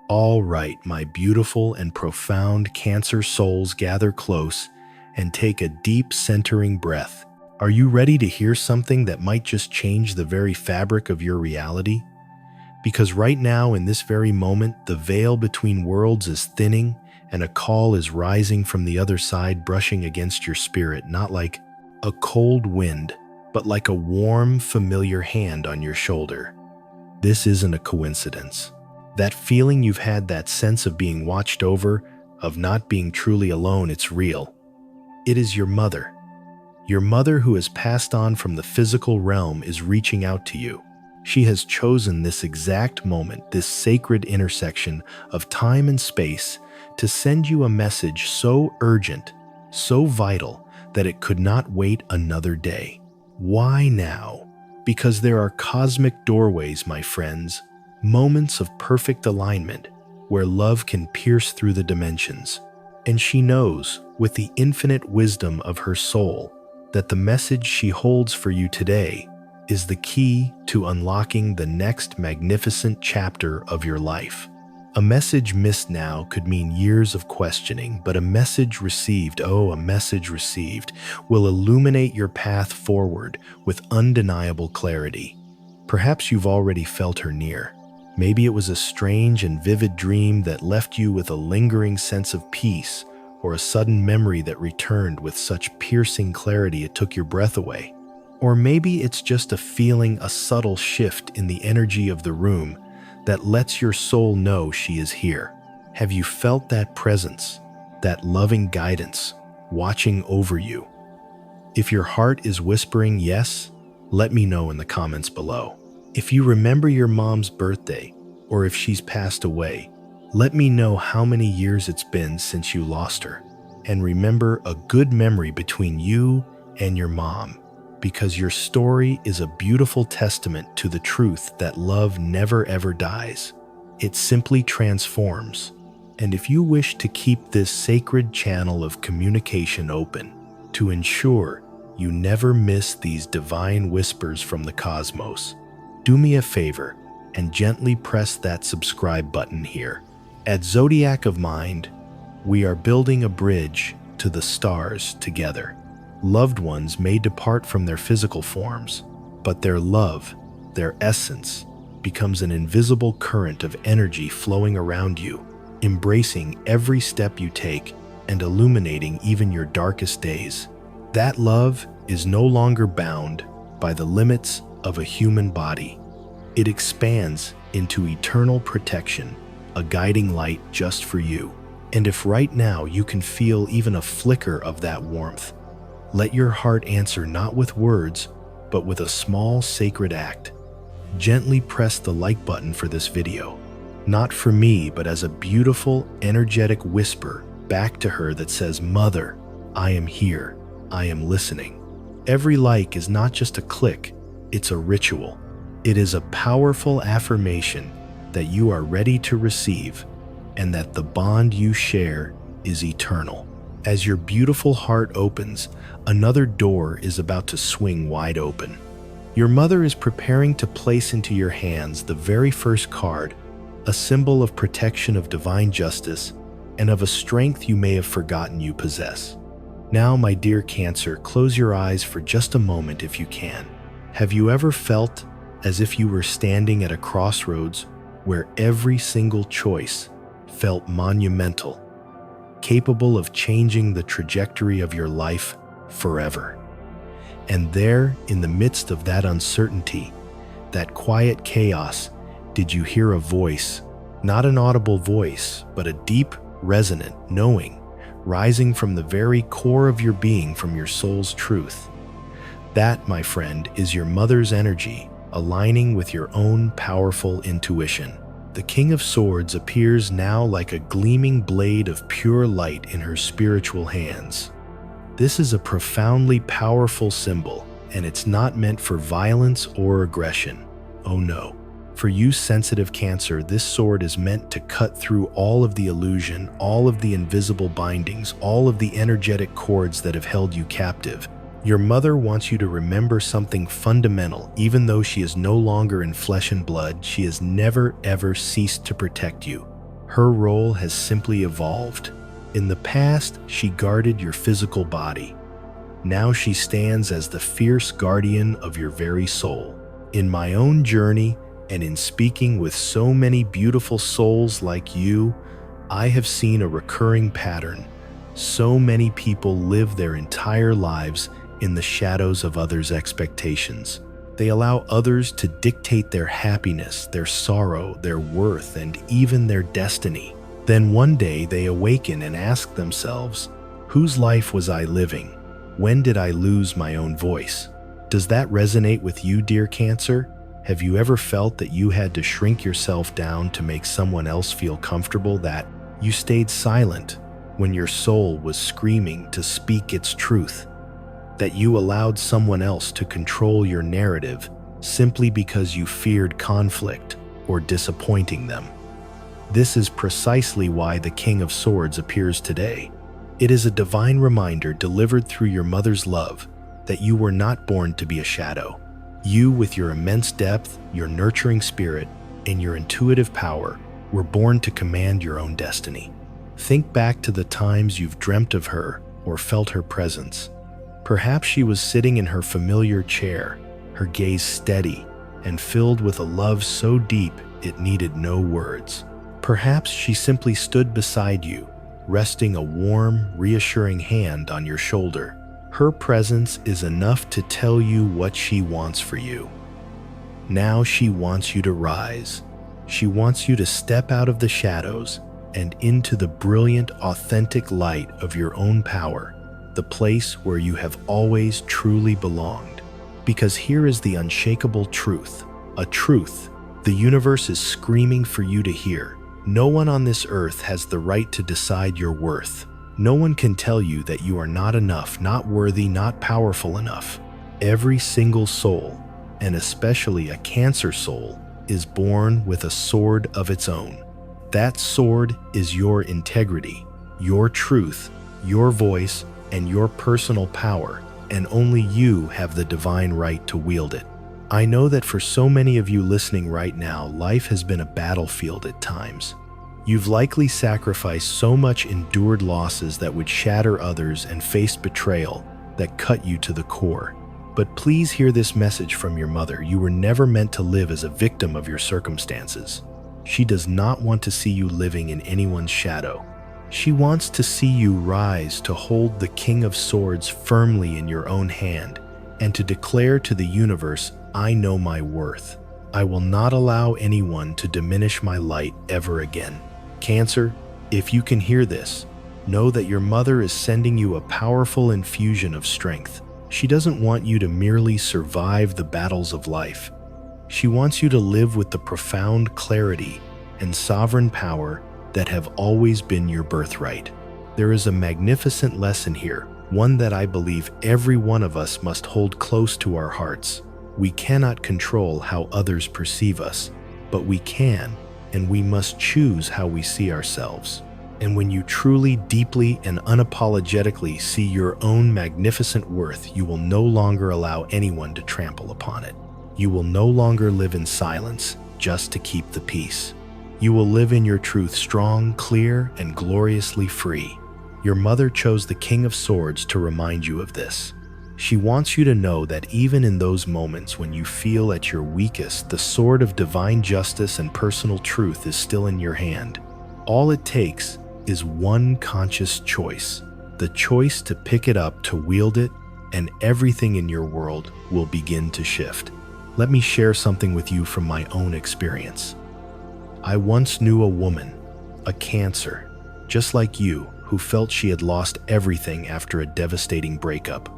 All right, my beautiful and profound Cancer souls, gather close and take a deep centering breath. Are you ready to hear something that might just change the very fabric of your reality? Because right now, in this very moment, the veil between worlds is thinning and a call is rising from the other side, brushing against your spirit, not like a cold wind, but like a warm, familiar hand on your shoulder. This isn't a coincidence. That feeling you've had, that sense of being watched over, of not being truly alone, it's real. It is your mother. Your mother, who has passed on from the physical realm, is reaching out to you. She has chosen this exact moment, this sacred intersection of time and space, to send you a message so urgent, so vital, that it could not wait another day. Why now? Because there are cosmic doorways, my friends, moments of perfect alignment where love can pierce through the dimensions. And she knows, with the infinite wisdom of her soul, that the message she holds for you today is the key to unlocking the next magnificent chapter of your life. A message missed now could mean years of questioning, but a message received, a message received, will illuminate your path forward with undeniable clarity. Perhaps you've already felt her near. Maybe it was a strange and vivid dream that left you with a lingering sense of peace, or a sudden memory that returned with such piercing clarity it took your breath away. Or maybe it's just a feeling, a subtle shift in the energy of the room that lets your soul know she is here. Have you felt that presence, that loving guidance, watching over you? If your heart is whispering yes, let me know in the comments below. If you remember your mom's birthday, or if she's passed away, let me know how many years it's been since you lost her. And remember, a good memory between you and your mom, because your story is a beautiful testament to the truth that love never ever dies. It simply transforms. And if you wish to keep this sacred channel of communication open, to ensure you never miss these divine whispers from the cosmos, do me a favor and gently press that subscribe button here. At Zodiac of Mind, we are building a bridge to the stars together. Loved ones may depart from their physical forms, but their love, their essence, becomes an invisible current of energy flowing around you, embracing every step you take and illuminating even your darkest days. That love is no longer bound by the limits of a human body. It expands into eternal protection, a guiding light just for you. And if right now you can feel even a flicker of that warmth, let your heart answer not with words, but with a small sacred act. Gently press the like button for this video, not for me, but as a beautiful, energetic whisper back to her that says, "Mother, I am here. I am listening." Every like is not just a click, it's a ritual. It is a powerful affirmation that you are ready to receive and that the bond you share is eternal. As your beautiful heart opens, another door is about to swing wide open. Your mother is preparing to place into your hands the very first card, a symbol of protection, of divine justice, and of a strength you may have forgotten you possess. Now, my dear Cancer, close your eyes for just a moment if you can. Have you ever felt as if you were standing at a crossroads where every single choice felt monumental, capable of changing the trajectory of your life forever? And there, in the midst of that uncertainty, that quiet chaos, did you hear a voice, not an audible voice, but a deep, resonant knowing, rising from the very core of your being, from your soul's truth? That, my friend, is your mother's energy, aligning with your own powerful intuition. The King of Swords appears now like a gleaming blade of pure light in her spiritual hands. This is a profoundly powerful symbol, and it's not meant for violence or aggression. Oh no. For you, sensitive Cancer, this sword is meant to cut through all of the illusion, all of the invisible bindings, all of the energetic cords that have held you captive. Your mother wants you to remember something fundamental. Even though she is no longer in flesh and blood, she has never ever ceased to protect you. Her role has simply evolved. In the past, she guarded your physical body. Now she stands as the fierce guardian of your very soul. In my own journey, and in speaking with so many beautiful souls like you, I have seen a recurring pattern. So many people live their entire lives in the shadows of others' expectations. They allow others to dictate their happiness, their sorrow, their worth, and even their destiny. Then one day they awaken and ask themselves, whose life was I living? When did I lose my own voice? Does that resonate with you, dear Cancer? Have you ever felt that you had to shrink yourself down to make someone else feel comfortable, that you stayed silent when your soul was screaming to speak its truth? That you allowed someone else to control your narrative simply because you feared conflict or disappointing them? This is precisely why the King of Swords appears today. It is a divine reminder delivered through your mother's love that you were not born to be a shadow. You, with your immense depth, your nurturing spirit, and your intuitive power, were born to command your own destiny. Think back to the times you've dreamt of her or felt her presence. Perhaps she was sitting in her familiar chair, her gaze steady and filled with a love so deep it needed no words. Perhaps she simply stood beside you, resting a warm, reassuring hand on your shoulder. Her presence is enough to tell you what she wants for you. Now she wants you to rise. She wants you to step out of the shadows and into the brilliant, authentic light of your own power, the place where you have always truly belonged. Because here is the unshakable truth, a truth the universe is screaming for you to hear. No one on this earth has the right to decide your worth. No one can tell you that you are not enough, not worthy, not powerful enough. Every single soul, and especially a Cancer soul, is born with a sword of its own. That sword is your integrity, your truth, your voice, and your personal power, and only you have the divine right to wield it. I know that for so many of you listening right now, life has been a battlefield at times. You've likely sacrificed so much endured losses that would shatter others and faced betrayal that cut you to the core. But please hear this message from your mother. You were never meant to live as a victim of your circumstances. She does not want to see you living in anyone's shadow. She wants to see you rise to hold the King of Swords firmly in your own hand and to declare to the universe, I know my worth. I will not allow anyone to diminish my light ever again. Cancer, if you can hear this, know that your mother is sending you a powerful infusion of strength. She doesn't want you to merely survive the battles of life. She wants you to live with the profound clarity and sovereign power that have always been your birthright. There is a magnificent lesson here, one that I believe every one of us must hold close to our hearts. We cannot control how others perceive us, but we can, and we must choose how we see ourselves. And when you truly, deeply, and unapologetically see your own magnificent worth, you will no longer allow anyone to trample upon it. You will no longer live in silence just to keep the peace. You will live in your truth, strong, clear, and gloriously free. Your mother chose the King of Swords to remind you of this. She wants you to know that even in those moments when you feel at your weakest, the sword of divine justice and personal truth is still in your hand. All it takes is one conscious choice, the choice to pick it up, to wield it, and everything in your world will begin to shift. Let me share something with you from my own experience. I once knew a woman, a Cancer, just like you, who felt she had lost everything after a devastating breakup.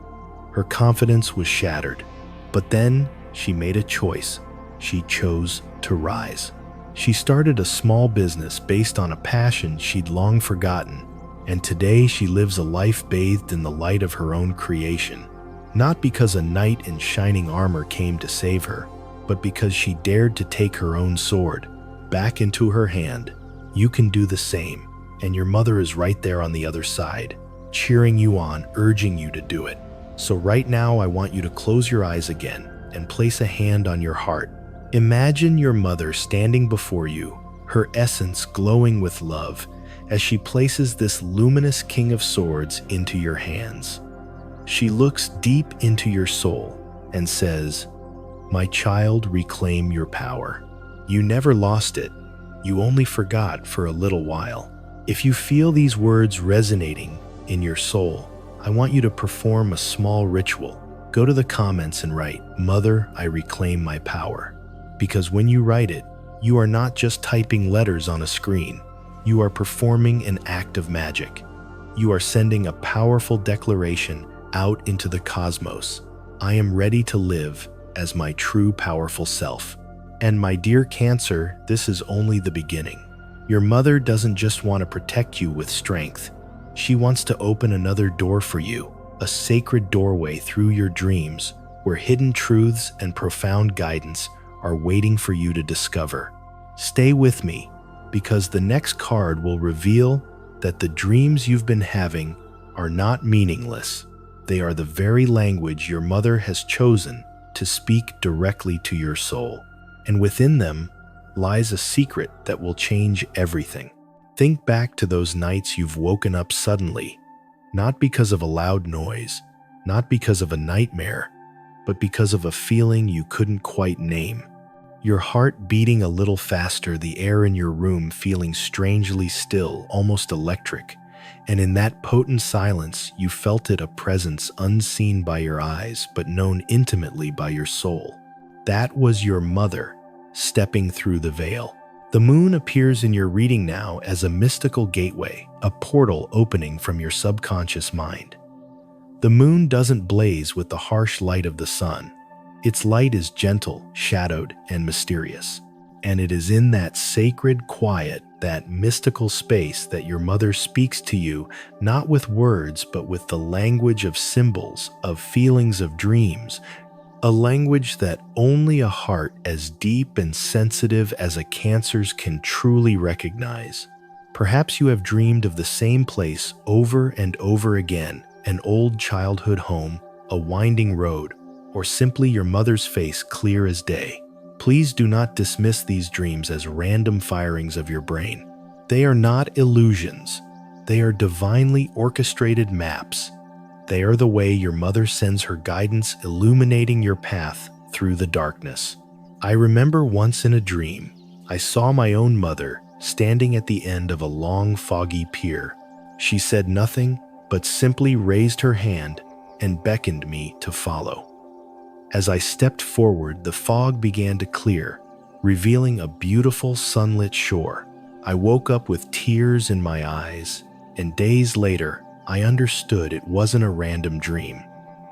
Her confidence was shattered, but then she made a choice. She chose to rise. She started a small business based on a passion she'd long forgotten, and today she lives a life bathed in the light of her own creation. Not because a knight in shining armor came to save her, but because she dared to take her own sword back into her hand. You can do the same, and your mother is right there on the other side, cheering you on, urging you to do it. So right now, I want you to close your eyes again and place a hand on your heart. Imagine your mother standing before you, her essence glowing with love as she places this luminous King of Swords into your hands. She looks deep into your soul and says, "My child, reclaim your power. You never lost it. You only forgot for a little while." If you feel these words resonating in your soul, I want you to perform a small ritual. Go to the comments and write, "Mother, I reclaim my power." Because when you write it, you are not just typing letters on a screen. You are performing an act of magic. You are sending a powerful declaration out into the cosmos. I am ready to live as my true powerful self. And my dear Cancer, this is only the beginning. Your mother doesn't just want to protect you with strength. She wants to open another door for you, a sacred doorway through your dreams where hidden truths and profound guidance are waiting for you to discover. Stay with me, because the next card will reveal that the dreams you've been having are not meaningless. They are the very language your mother has chosen to speak directly to your soul. And within them lies a secret that will change everything. Think back to those nights you've woken up suddenly, not because of a loud noise, not because of a nightmare, but because of a feeling you couldn't quite name. Your heart beating a little faster, the air in your room feeling strangely still, almost electric, and in that potent silence you felt it, a presence unseen by your eyes but known intimately by your soul. That was your mother stepping through the veil. The moon appears in your reading now as a mystical gateway, a portal opening from your subconscious mind. The moon doesn't blaze with the harsh light of the sun. Its light is gentle, shadowed, and mysterious. And it is in that sacred quiet, that mystical space, that your mother speaks to you, not with words, but with the language of symbols, of feelings, of dreams, a language that only a heart as deep and sensitive as a Cancer's can truly recognize. Perhaps you have dreamed of the same place over and over again, an old childhood home, a winding road, or simply your mother's face clear as day. Please do not dismiss these dreams as random firings of your brain. They are not illusions. They are divinely orchestrated maps. They are the way your mother sends her guidance, illuminating your path through the darkness. I remember once in a dream, I saw my own mother standing at the end of a long, foggy pier. She said nothing, but simply raised her hand and beckoned me to follow. As I stepped forward, the fog began to clear, revealing a beautiful sunlit shore. I woke up with tears in my eyes, and days later, I understood it wasn't a random dream.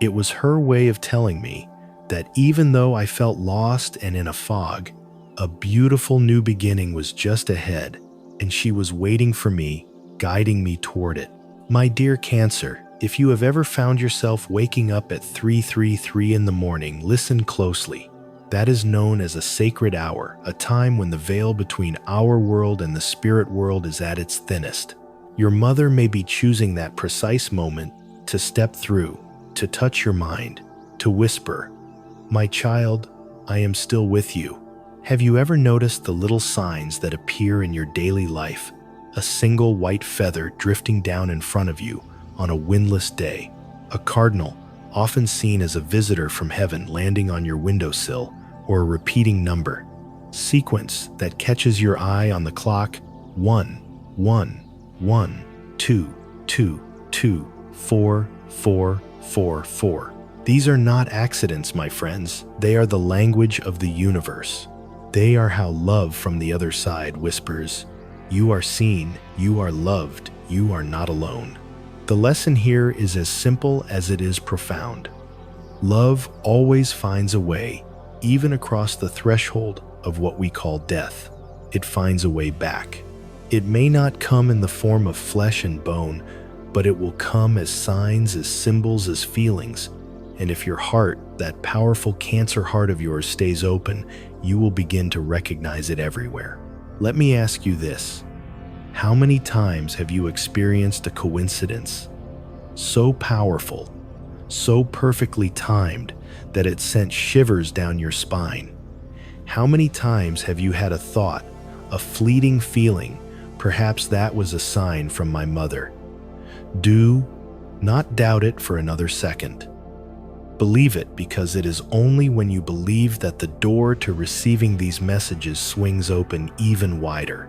It was her way of telling me that even though I felt lost and in a fog, a beautiful new beginning was just ahead, and she was waiting for me, guiding me toward it. My dear Cancer, if you have ever found yourself waking up at 3:33 in the morning, listen closely. That is known as a sacred hour, a time when the veil between our world and the spirit world is at its thinnest. Your mother may be choosing that precise moment to step through, to touch your mind, to whisper, "My child, I am still with you." Have you ever noticed the little signs that appear in your daily life? A single white feather drifting down in front of you on a windless day, a cardinal, often seen as a visitor from heaven landing on your windowsill, or a repeating number, sequence that catches your eye on the clock, 1, 1, 1, 2, 2, 2, 4, 4, 4, 4. These are not accidents, my friends. They are the language of the universe. They are how love from the other side whispers, "You are seen, you are loved, you are not alone." The lesson here is as simple as it is profound. Love always finds a way, even across the threshold of what we call death. It finds a way back. It may not come in the form of flesh and bone, but it will come as signs, as symbols, as feelings. And if your heart, that powerful Cancer heart of yours, stays open, you will begin to recognize it everywhere. Let me ask you this. How many times have you experienced a coincidence so powerful, so perfectly timed that it sent shivers down your spine? How many times have you had a thought, a fleeting feeling. Perhaps that was a sign from my mother. Do not doubt it for another second. Believe it, because it is only when you believe that the door to receiving these messages swings open even wider.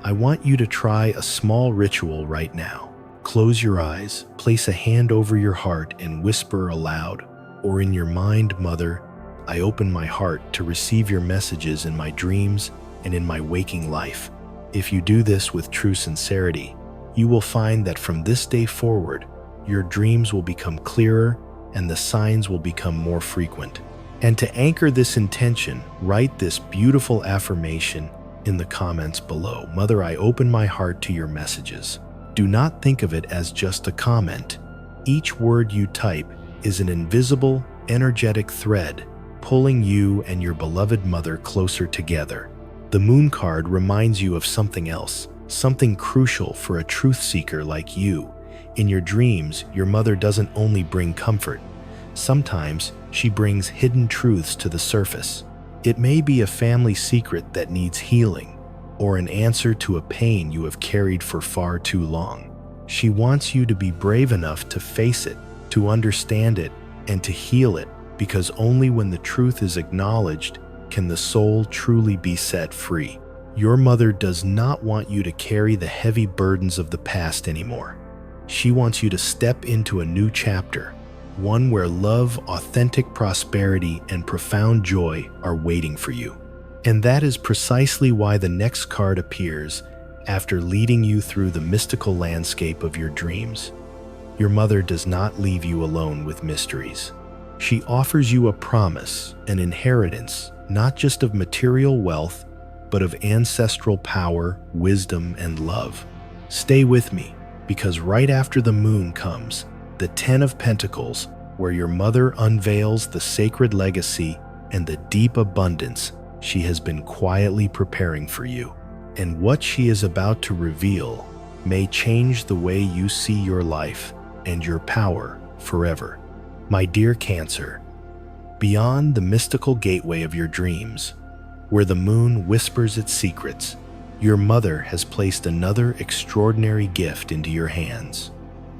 I want you to try a small ritual right now. Close your eyes, place a hand over your heart, and whisper aloud, or in your mind, "Mother, I open my heart to receive your messages in my dreams and in my waking life." If you do this with true sincerity, you will find that from this day forward, your dreams will become clearer and the signs will become more frequent. And to anchor this intention, write this beautiful affirmation in the comments below. Mother, I open my heart to your messages. Do not think of it as just a comment. Each word you type is an invisible, energetic thread pulling you and your beloved mother closer together. The moon card reminds you of something else, something crucial for a truth seeker like you. In your dreams, your mother doesn't only bring comfort. Sometimes she brings hidden truths to the surface. It may be a family secret that needs healing, or an answer to a pain you have carried for far too long. She wants you to be brave enough to face it, to understand it, and to heal it, because only when the truth is acknowledged can the soul truly be set free. Your mother does not want you to carry the heavy burdens of the past anymore. She wants you to step into a new chapter, one where love, authentic prosperity, and profound joy are waiting for you. And that is precisely why the next card appears after leading you through the mystical landscape of your dreams. Your mother does not leave you alone with mysteries. She offers you a promise, an inheritance, not just of material wealth, but of ancestral power, wisdom, and love. Stay with me, because right after the moon comes the 10 of Pentacles, where your mother unveils the sacred legacy and the deep abundance she has been quietly preparing for you. And what she is about to reveal may change the way you see your life and your power forever. My dear Cancer, beyond the mystical gateway of your dreams, where the moon whispers its secrets, your mother has placed another extraordinary gift into your hands.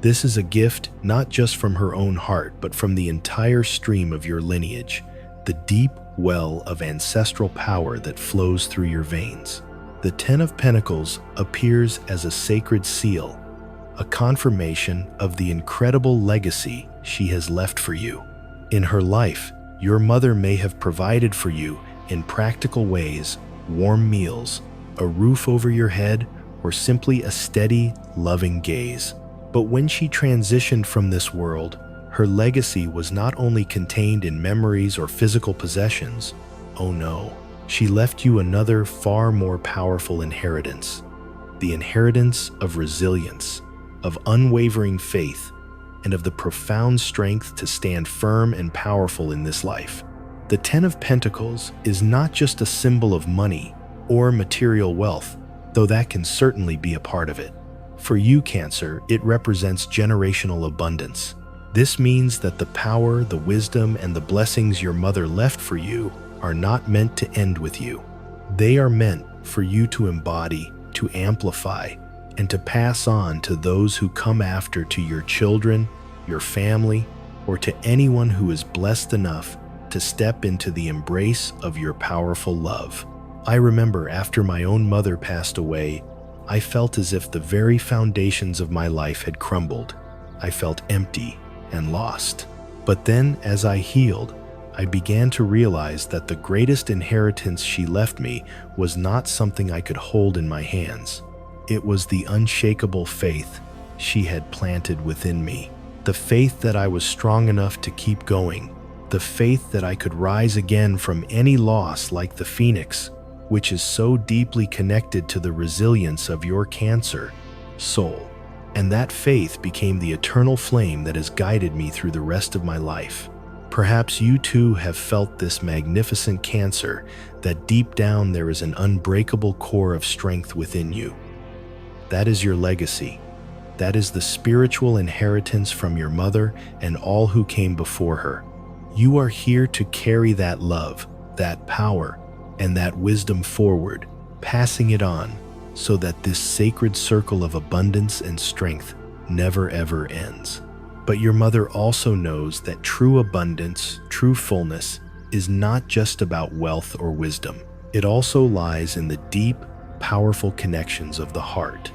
This is a gift not just from her own heart, but from the entire stream of your lineage, the deep well of ancestral power that flows through your veins. The 10 of Pentacles appears as a sacred seal, a confirmation of the incredible legacy she has left for you. In her life, your mother may have provided for you in practical ways, warm meals, a roof over your head, or simply a steady, loving gaze. But when she transitioned from this world, her legacy was not only contained in memories or physical possessions. Oh no, she left you another far more powerful inheritance. The inheritance of resilience, of unwavering faith, and of the profound strength to stand firm and powerful in this life. The 10 of Pentacles is not just a symbol of money or material wealth, though that can certainly be a part of it. For you, Cancer, it represents generational abundance. This means that the power, the wisdom, and the blessings your mother left for you are not meant to end with you. They are meant for you to embody, to amplify, and to pass on to those who come after, to your children, your family, or to anyone who is blessed enough to step into the embrace of your powerful love. I remember after my own mother passed away, I felt as if the very foundations of my life had crumbled. I felt empty and lost. But then, as I healed, I began to realize that the greatest inheritance she left me was not something I could hold in my hands. It was the unshakable faith she had planted within me. The faith that I was strong enough to keep going. The faith that I could rise again from any loss, like the phoenix, which is so deeply connected to the resilience of your Cancer soul. And that faith became the eternal flame that has guided me through the rest of my life. Perhaps you too have felt this magnificent Cancer, that deep down there is an unbreakable core of strength within you. That is your legacy. That is the spiritual inheritance from your mother and all who came before her. You are here to carry that love, that power, and that wisdom forward, passing it on so that this sacred circle of abundance and strength never ever ends. But your mother also knows that true abundance, true fullness, is not just about wealth or wisdom. It also lies in the deep, powerful connections of the heart.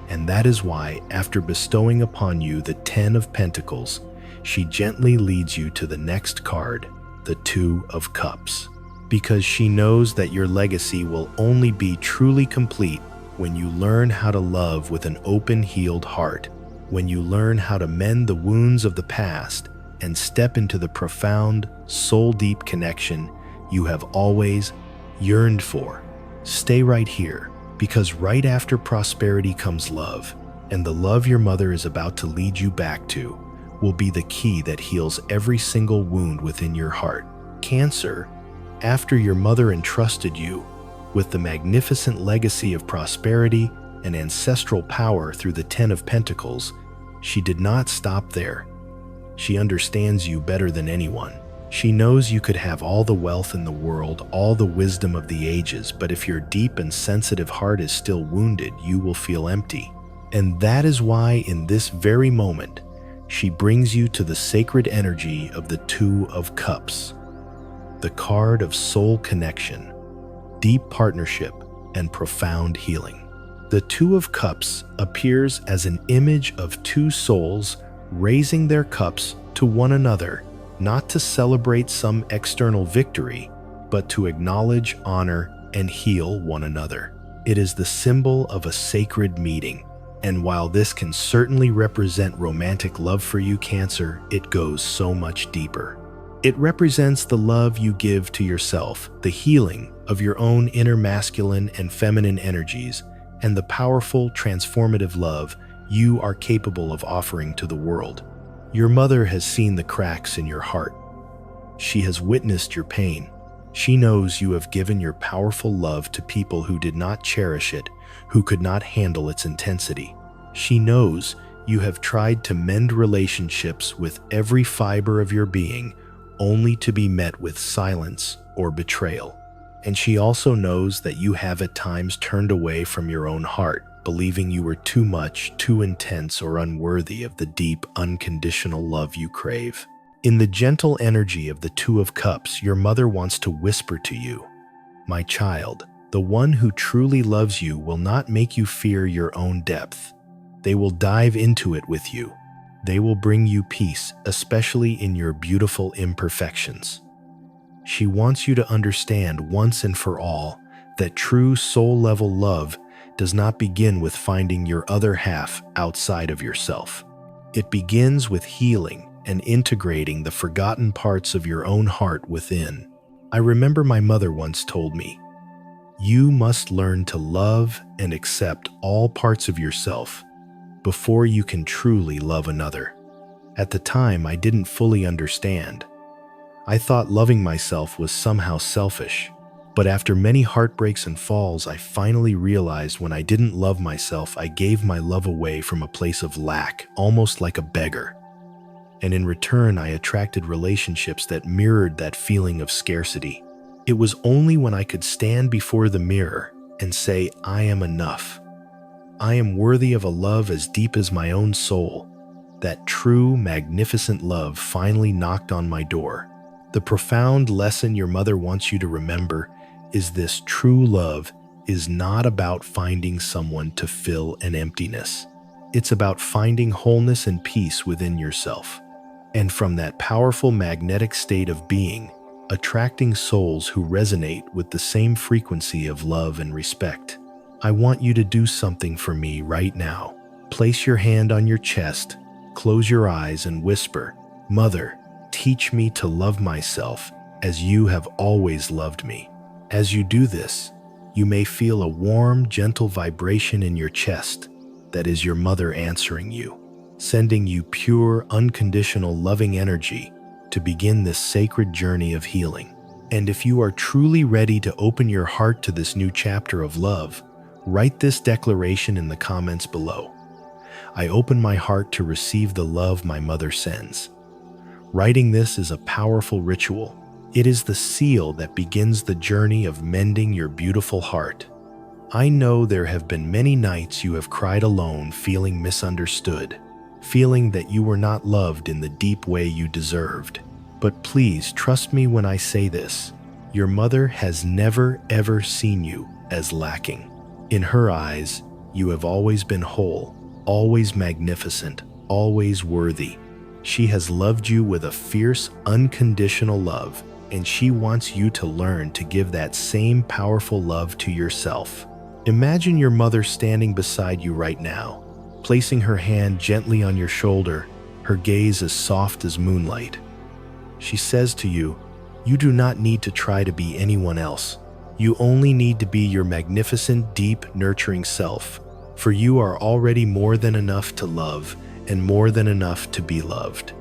And that is why, after bestowing upon you the 10 of Pentacles, she gently leads you to the next card, the 2 of Cups. Because she knows that your legacy will only be truly complete when you learn how to love with an open, healed heart, when you learn how to mend the wounds of the past and step into the profound, soul-deep connection you have always yearned for. Stay right here, because right after prosperity comes love, and the love your mother is about to lead you back to will be the key that heals every single wound within your heart. Cancer, after your mother entrusted you with the magnificent legacy of prosperity and ancestral power through the 10 of Pentacles, she did not stop there. She understands you better than anyone. She knows you could have all the wealth in the world, all the wisdom of the ages, but if your deep and sensitive heart is still wounded, you will feel empty. And that is why in this very moment, she brings you to the sacred energy of the 2 of Cups, the card of soul connection, deep partnership, and profound healing. The 2 of Cups appears as an image of two souls raising their cups to one another, not to celebrate some external victory, but to acknowledge, honor, and heal one another. It is the symbol of a sacred meeting. And while this can certainly represent romantic love for you, Cancer, it goes so much deeper. It represents the love you give to yourself, the healing of your own inner masculine and feminine energies, and the powerful, transformative love you are capable of offering to the world. Your mother has seen the cracks in your heart. She has witnessed your pain. She knows you have given your powerful love to people who did not cherish it, who could not handle its intensity. She knows you have tried to mend relationships with every fiber of your being, only to be met with silence or betrayal. And she also knows that you have at times turned away from your own heart, believing you were too much, too intense, or unworthy of the deep, unconditional love you crave. In the gentle energy of the 2 of Cups, your mother wants to whisper to you, "My child, the one who truly loves you will not make you fear your own depth. They will dive into it with you. They will bring you peace, especially in your beautiful imperfections." She wants you to understand once and for all that true soul-level love does not begin with finding your other half outside of yourself. It begins with healing and integrating the forgotten parts of your own heart within. I remember my mother once told me, "You must learn to love and accept all parts of yourself before you can truly love another." At the time, I didn't fully understand. I thought loving myself was somehow selfish. But after many heartbreaks and falls, I finally realized when I didn't love myself, I gave my love away from a place of lack, almost like a beggar. And in return, I attracted relationships that mirrored that feeling of scarcity. It was only when I could stand before the mirror and say, "I am enough. I am worthy of a love as deep as my own soul," that true, magnificent love finally knocked on my door. The profound lesson your mother wants you to remember is this: true love is not about finding someone to fill an emptiness. It's about finding wholeness and peace within yourself. And from that powerful magnetic state of being, attracting souls who resonate with the same frequency of love and respect. I want you to do something for me right now. Place your hand on your chest, close your eyes, and whisper, "Mother, teach me to love myself as you have always loved me." As you do this, you may feel a warm, gentle vibration in your chest that is your mother answering you, sending you pure, unconditional, loving energy to begin this sacred journey of healing. And if you are truly ready to open your heart to this new chapter of love, write this declaration in the comments below. "I open my heart to receive the love my mother sends." Writing this is a powerful ritual. It is the seal that begins the journey of mending your beautiful heart. I know there have been many nights you have cried alone, feeling misunderstood, feeling that you were not loved in the deep way you deserved. But please trust me when I say this. Your mother has never ever seen you as lacking. In her eyes, you have always been whole, always magnificent, always worthy. She has loved you with a fierce, unconditional love, and she wants you to learn to give that same powerful love to yourself. Imagine your mother standing beside you right now, placing her hand gently on your shoulder, her gaze as soft as moonlight. She says to you, "You do not need to try to be anyone else. You only need to be your magnificent, deep, nurturing self, for you are already more than enough to love and more than enough to be loved."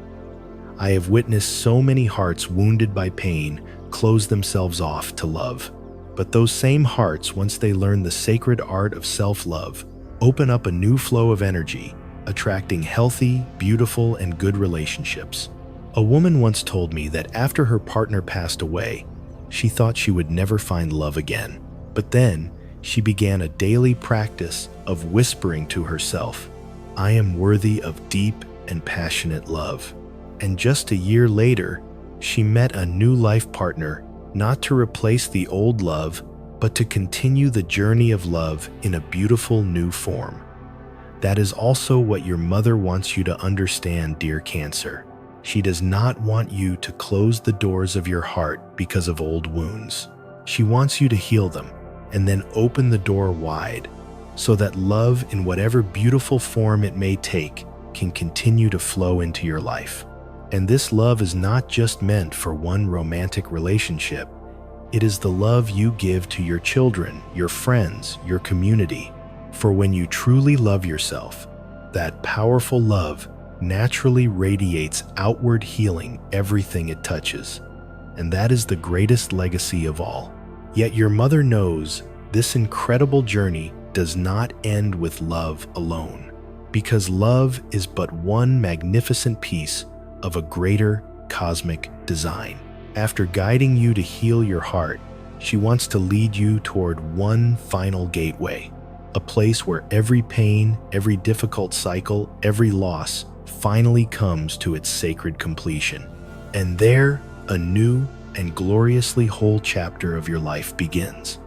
I have witnessed so many hearts wounded by pain close themselves off to love. But those same hearts, once they learn the sacred art of self-love, open up a new flow of energy, attracting healthy, beautiful, and good relationships. A woman once told me that after her partner passed away, she thought she would never find love again. But then, she began a daily practice of whispering to herself, "I am worthy of deep and passionate love." And just a year later, she met a new life partner, not to replace the old love, but to continue the journey of love in a beautiful new form. That is also what your mother wants you to understand, dear Cancer. She does not want you to close the doors of your heart because of old wounds. She wants you to heal them and then open the door wide so that love, in whatever beautiful form it may take, can continue to flow into your life. And this love is not just meant for one romantic relationship. It is the love you give to your children, your friends, your community. For when you truly love yourself, that powerful love naturally radiates outward, healing everything it touches. And that is the greatest legacy of all. Yet your mother knows this incredible journey does not end with love alone, because love is but one magnificent piece of a greater cosmic design. After guiding you to heal your heart, she wants to lead you toward one final gateway, a place where every pain, every difficult cycle, every loss finally comes to its sacred completion. And there, a new and gloriously whole chapter of your life begins.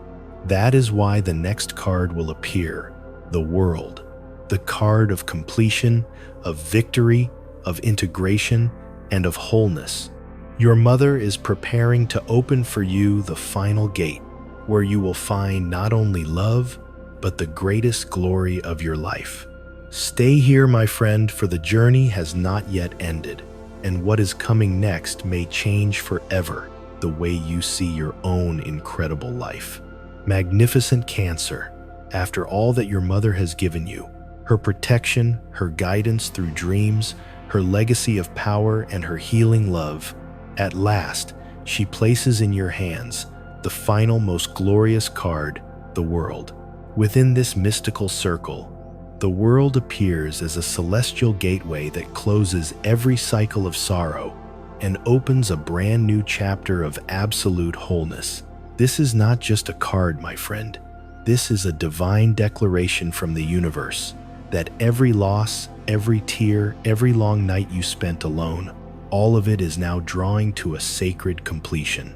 That is why the next card will appear, the World, the card of completion, of victory, of integration, and of wholeness. Your mother is preparing to open for you the final gate, where you will find not only love, but the greatest glory of your life. Stay here, my friend, for the journey has not yet ended, and what is coming next may change forever the way you see your own incredible life. Magnificent Cancer, after all that your mother has given you, her protection, her guidance through dreams, her legacy of power, and her healing love, at last, she places in your hands the final, most glorious card, the World. Within this mystical circle, the World appears as a celestial gateway that closes every cycle of sorrow and opens a brand new chapter of absolute wholeness. This is not just a card, my friend. This is a divine declaration from the universe that every loss, every tear, every long night you spent alone, all of it is now drawing to a sacred completion.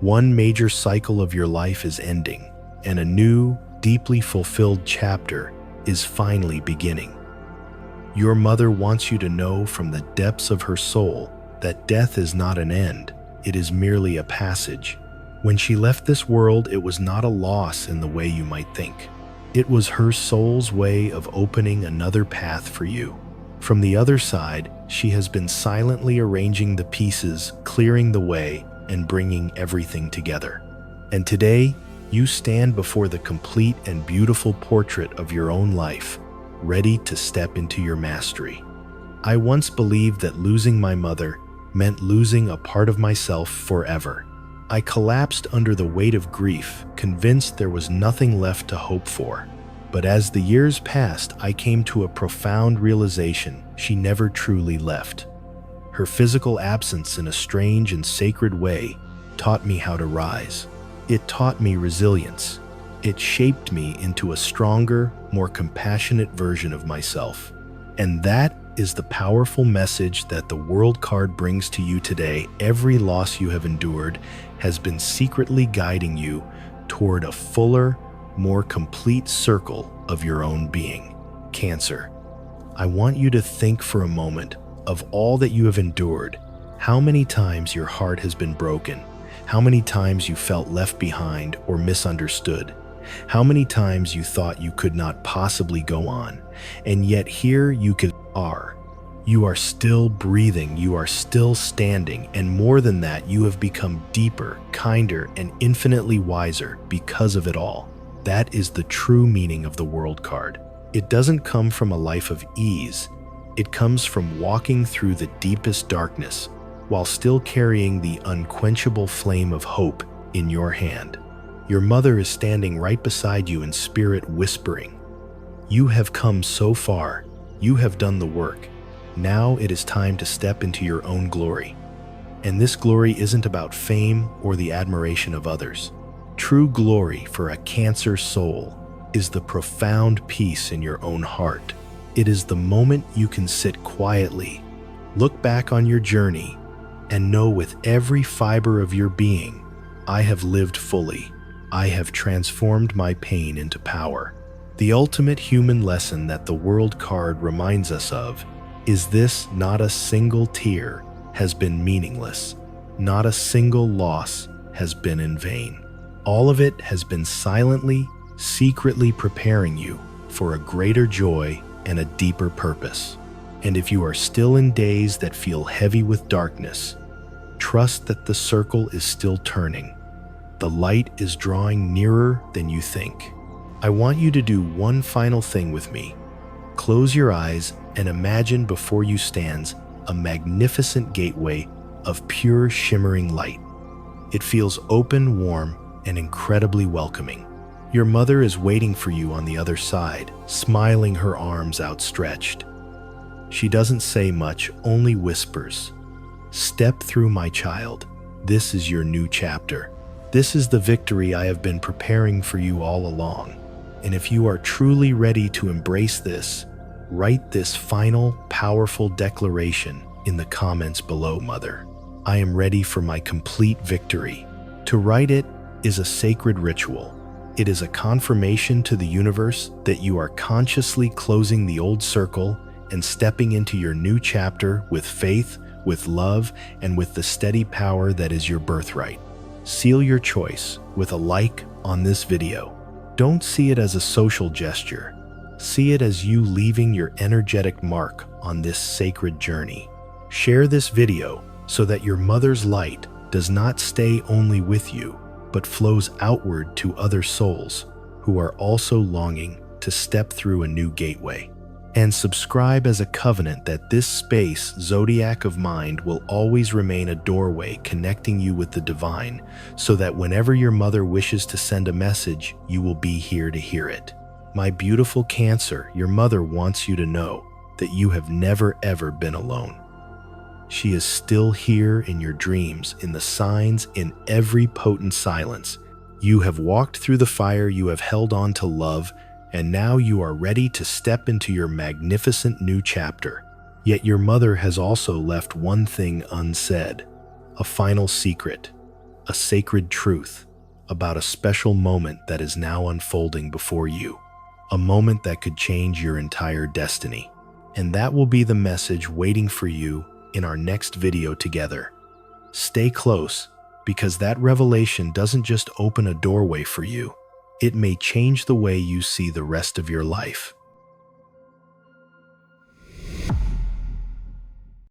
One major cycle of your life is ending, and a new, deeply fulfilled chapter is finally beginning. Your mother wants you to know from the depths of her soul that death is not an end, it is merely a passage. When she left this world, it was not a loss in the way you might think. It was her soul's way of opening another path for you. From the other side, she has been silently arranging the pieces, clearing the way, and bringing everything together. And today, you stand before the complete and beautiful portrait of your own life, ready to step into your mastery. I once believed that losing my mother meant losing a part of myself forever. I collapsed under the weight of grief, convinced there was nothing left to hope for. But as the years passed, I came to a profound realization: she never truly left. Her physical absence, in a strange and sacred way, taught me how to rise. It taught me resilience. It shaped me into a stronger, more compassionate version of myself. And that is the powerful message that the World card brings to you today. Every loss you have endured has been secretly guiding you toward a fuller, more complete circle of your own being. Cancer, I want you to think for a moment of all that you have endured. How many times your heart has been broken? How many times you felt left behind or misunderstood? How many times you thought you could not possibly go on? And yet here you are. You are still breathing, you are still standing, and more than that, you have become deeper, kinder, and infinitely wiser because of it all. That is the true meaning of the World card. It doesn't come from a life of ease. It comes from walking through the deepest darkness while still carrying the unquenchable flame of hope in your hand. Your mother is standing right beside you in spirit, whispering, "You have come so far. You have done the work. Now it is time to step into your own glory." And this glory isn't about fame or the admiration of others. True glory for a Cancer soul is the profound peace in your own heart. It is the moment you can sit quietly, look back on your journey, and know with every fiber of your being, I have lived fully. I have transformed my pain into power. The ultimate human lesson that the World card reminds us of is this: not a single tear has been meaningless. Not a single loss has been in vain. All of it has been silently, secretly preparing you for a greater joy and a deeper purpose. And if you are still in days that feel heavy with darkness, trust that the circle is still turning. The light is drawing nearer than you think. I want you to do one final thing with me. Close your eyes and imagine before you stands a magnificent gateway of pure shimmering light. It feels open, warm, and incredibly welcoming. Your mother is waiting for you on the other side, smiling, her arms outstretched. She doesn't say much, only whispers, "Step through, my child. This is your new chapter. This is the victory I have been preparing for you all along." And if you are truly ready to embrace this, write this final, powerful declaration in the comments below, Mother. I am ready for my complete victory. To write it is a sacred ritual. It is a confirmation to the universe that you are consciously closing the old circle and stepping into your new chapter with faith, with love, and with the steady power that is your birthright. Seal your choice with a like on this video. Don't see it as a social gesture. See it as you leaving your energetic mark on this sacred journey. Share this video so that your mother's light does not stay only with you, but flows outward to other souls who are also longing to step through a new gateway. And subscribe as a covenant that this space, Zodiac of Mind, will always remain a doorway connecting you with the divine, so that whenever your mother wishes to send a message, you will be here to hear it. My beautiful Cancer, your mother wants you to know that you have never ever been alone. She is still here in your dreams, in the signs, in every potent silence. You have walked through the fire, you have held on to love, and now you are ready to step into your magnificent new chapter. Yet your mother has also left one thing unsaid, a final secret, a sacred truth about a special moment that is now unfolding before you, a moment that could change your entire destiny. And that will be the message waiting for you in our next video together. Stay close, because that revelation doesn't just open a doorway for you, it may change the way you see the rest of your life.